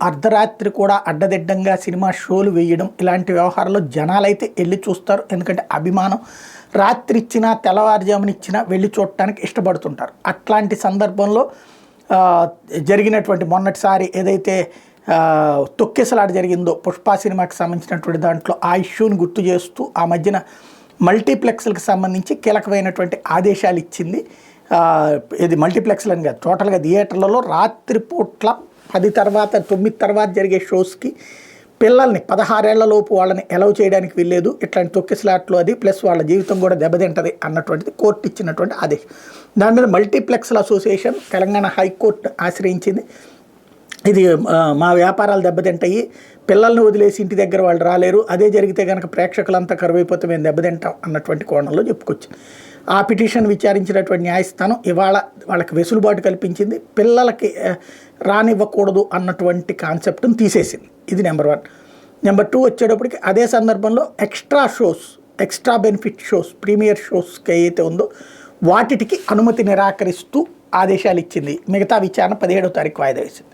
అర్ధరాత్రి కూడా అడ్డదిడ్డంగా సినిమా షోలు వేయడం ఇలాంటి వ్యవహారాల్లో జనాలైతే వెళ్ళి చూస్తారు. ఎందుకంటే అభిమానం, రాత్రి ఇచ్చినా తెల్లవారుజామున ఇచ్చినా వెళ్ళి చూడటానికి ఇష్టపడుతుంటారు. అట్లాంటి సందర్భంలో జరిగినటువంటి మొన్నటిసారి ఏదైతే తొక్కిసలాట జరిగిందో పుష్ప సినిమాకి సంబంధించినటువంటి దాంట్లో ఆ ఇష్యూని గుర్తు చేస్తూ ఆ మధ్యన మల్టీప్లెక్స్లకు సంబంధించి కీలకమైనటువంటి ఆదేశాలు ఇచ్చింది. ఇది మల్టీప్లెక్స్లని కాదు, టోటల్గా థియేటర్లలో రాత్రిపూట్ల 10 తర్వాత 9 తర్వాత జరిగే షోస్కి పిల్లల్ని 16 ఏళ్లలోపు వాళ్ళని అలౌ చేయడానికి వీల్లేదు. ఇట్లాంటి తొక్కిసలాట్లు అది ప్లస్ వాళ్ళ జీవితం కూడా దెబ్బతింటది అన్నటువంటిది కోర్టు ఇచ్చినటువంటి ఆదేశం. దాని మీద మల్టీప్లెక్స్ల అసోసియేషన్ తెలంగాణ హైకోర్టు ఆశ్రయించింది. ఇది మా వ్యాపారాలు దెబ్బతింటాయి, పిల్లల్ని వదిలేసి ఇంటి దగ్గర వాళ్ళు రాలేరు, అదే జరిగితే కనుక ప్రేక్షకులంతా కరువైపోతే మేము దెబ్బతింటాం అన్నటువంటి కోణంలో చెప్పుకొచ్చింది. ఆ పిటిషన్ విచారించినటువంటి న్యాయస్థానం ఇవాళ వాళ్ళకి వెసులుబాటు కల్పించింది, పిల్లలకి రానివ్వకూడదు అన్నటువంటి కాన్సెప్ట్ని తీసేసింది. ఇది నెంబర్ 1. నెంబర్ 2 వచ్చేటప్పటికి అదే సందర్భంలో ఎక్స్ట్రా బెనిఫిట్ షోస్, ప్రీమియర్ షోస్కి ఏదైతే ఉందో వాటికి అనుమతి నిరాకరిస్తూ ఆదేశాలు ఇచ్చింది. మిగతా విచారణ 17వ తారీఖు వాయిదా వేసింది.